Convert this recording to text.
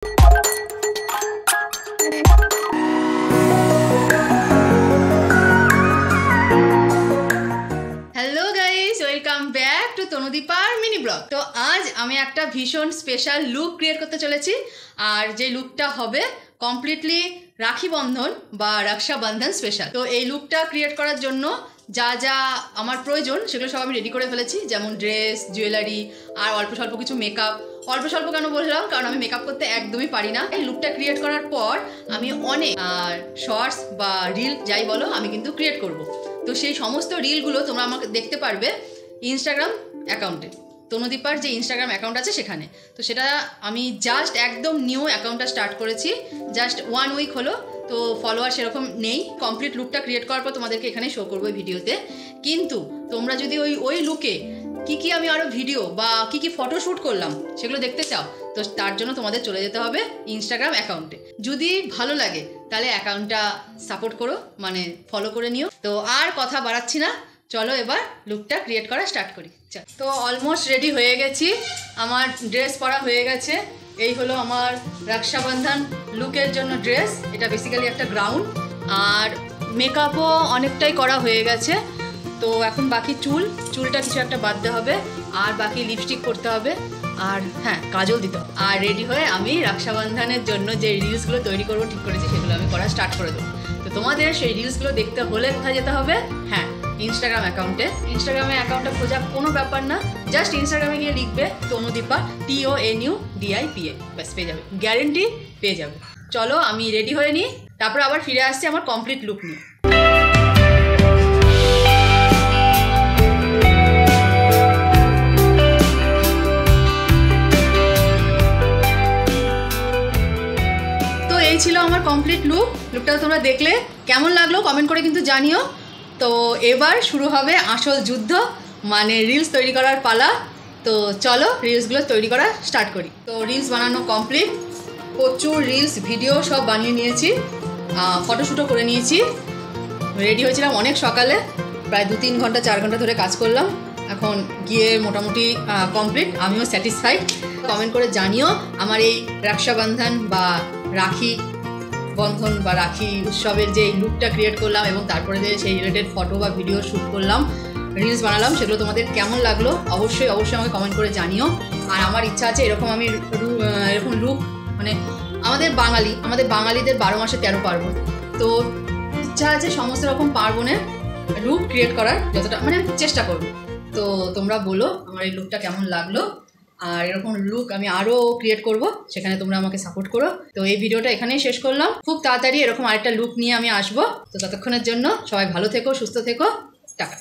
Hello guys, welcome back to তনুদীপার mini blog. তো আজ আমি একটা ভীষণ স্পেশাল লুক ক্রিয়েট করতে চলেছি, আর যে লুকটা হবে কমপ্লিটলি রাখি বন্ধন বা রক্ষাবন্ধন স্পেশাল। তো এই লুকটা ক্রিয়েট করার জন্য যা যা আমার প্রয়োজন সেগুলো সব আমি রেডি করে ফেলেছি, যেমন ড্রেস, জুয়েলারি আর অল্প স্বল্প কিছু মেকআপ। অল্প স্বল্প কেন বললাম, কারণ আমি মেকআপ করতে একদমই পারি না। এই লুকটা ক্রিয়েট করার পর আমি অনেক শর্টস বা রিল যাই বলো আমি কিন্তু ক্রিয়েট করব। তো সেই সমস্ত রিলগুলো তোমরা আমাকে দেখতে পারবে ইনস্টাগ্রাম অ্যাকাউন্টে, তনুদীপার যে ইনস্টাগ্রাম অ্যাকাউন্ট আছে সেখানে। তো সেটা আমি জাস্ট একদম নিউ অ্যাকাউন্টটা স্টার্ট করেছি, জাস্ট 1 উইক হলো। তো ফলোয়ার সেরকম নেই। কমপ্লিট লুকটা ক্রিয়েট করার পর তোমাদেরকে এখানে শো করবো ভিডিওতে। কিন্তু তোমরা যদি ওই লুকে কি আমি আরও ভিডিও বা কি ফটোশ্যুট করলাম সেগুলো দেখতে চাও, তো তার জন্য তোমাদের চলে যেতে হবে ইনস্টাগ্রাম অ্যাকাউন্টে। যদি ভালো লাগে তাহলে অ্যাকাউন্টটা সাপোর্ট করো, মানে ফলো করে নিও। তো আর কথা বাড়াচ্ছি না, চলো এবার লুকটা ক্রিয়েট করা স্টার্ট করি। তো অলমোস্ট রেডি হয়ে গেছি, আমার ড্রেস পরা হয়ে গেছে। এই হলো আমার রক্ষাবন্ধন লুকের জন্য ড্রেস। এটা বেসিক্যালি একটা গ্রাউন্ড, আর মেকআপও অনেকটাই করা হয়ে গেছে। তো এখন বাকি চুলটা কিছু একটা বাঁধতে হবে, আর বাকি লিপস্টিক করতে হবে, আর হ্যাঁ কাজল দিতে হবে। আর রেডি হয়ে আমি রক্ষাবন্ধনের জন্য যে রিলসগুলো তৈরি করবো ঠিক করেছি সেগুলো আমি করা স্টার্ট করে দেবো। তো তোমাদের সেই রিলসগুলো দেখতে হলে কোথায় যেতে হবে? হ্যাঁ, ইনস্টাগ্রাম অ্যাকাউন্টে। ইনস্টাগ্রামে অ্যাকাউন্টটা খোঁজা কোনো ব্যাপার না, জাস্ট ইনস্টাগ্রামে গিয়ে লিখবে তনুদীপা, TONUDIPA, ব্যাস পেয়ে যাবে, গ্যারেন্টি পেয়ে যাবে। চলো আমি রেডি হয়ে নিই, তারপর আবার ফিরে আসছি আমার কমপ্লিট লুক নিয়ে। এই ছিল আমার কমপ্লিট লুকটা তোমরা দেখলে কেমন লাগলো কমেন্ট করে কিন্তু জানিও। তো এবার শুরু হবে আসল যুদ্ধ, মানে রিলস তৈরি করার পালা। তো চলো রিলসগুলো তৈরি করা স্টার্ট করি। তো রিলস বানানো কমপ্লিট, প্রচুর রিলস ভিডিও সব বানিয়ে নিয়েছি, ফটোশ্যুটও করে নিয়েছি। রেডি হয়েছিলাম অনেক সকালে, প্রায় 2-3 ঘন্টা 4 ঘন্টা ধরে কাজ করলাম। এখন গিয়ে মোটামুটি কমপ্লিট, আমিও স্যাটিসফাইড। কমেন্ট করে জানিও আমার এই রক্ষাবন্ধন বা রাখি বন্ধন বা রাখি উৎসবের যে লুকটা ক্রিয়েট করলাম এবং তারপরে যে সেই রিলেটেড ফটো বা ভিডিও শ্যুট করলাম, রিলস বানালাম, সেগুলো তোমাদের কেমন লাগলো অবশ্যই আমাকে কমেন্ট করে জানিও। আর আমার ইচ্ছা আছে এরকম লুক, মানে আমাদের বাঙালিদের 12 মাসে 13 পার্বণ। তো ইচ্ছা আছে সমস্ত রকম পার্বণের লুক ক্রিয়েট করার, যতটা মানে চেষ্টা করবো। তো তোমরা বলো আমার এই লুকটা কেমন লাগলো, আর এরকম লুক আমি আরও ক্রিয়েট করব, সেখানে তোমরা আমাকে সাপোর্ট করো। তো এই ভিডিওটা এখানেই শেষ করলাম, খুব তাড়াতাড়ি এরকম আরেকটা লুক নিয়ে আমি আসবো। তো ততক্ষণের জন্য সবাই ভালো থেকো, সুস্থ থেকো, টাটা।